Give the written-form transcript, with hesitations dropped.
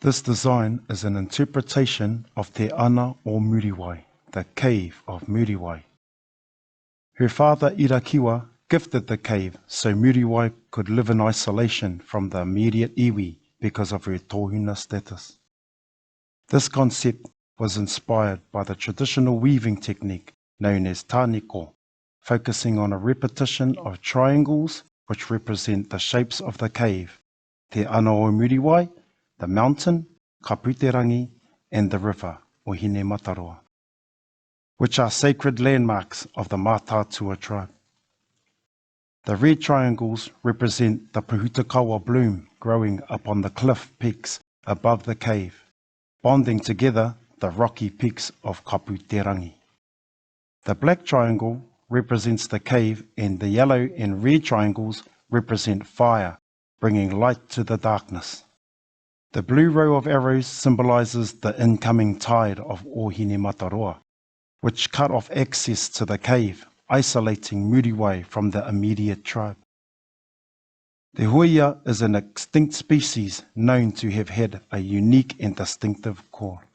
This design is an interpretation of Te Ana o Muriwai, the cave of Muriwai. Her father Irakiwa gifted the cave so Muriwai could live in isolation from the immediate iwi because of her tohuna status. This concept was inspired by the traditional weaving technique known as tāniko, focusing on a repetition of triangles which represent the shapes of the cave, Te Ana o Muriwai, the mountain, ka Puterangi, and the river, o Hine Mataroa, which are sacred landmarks of the Mātātua tribe. The red triangles represent the Pūhutakawa bloom growing upon the cliff peaks above the cave, bonding together the rocky peaks of ka Puterangi. The black triangle represents the cave, and the yellow and red triangles represent fire, bringing light to the darkness. The blue row of arrows symbolizes the incoming tide of o Hine Mataroa, which cut off access to the cave, isolating Muriwai from the immediate tribe. The huia is an extinct species known to have had a unique and distinctive call.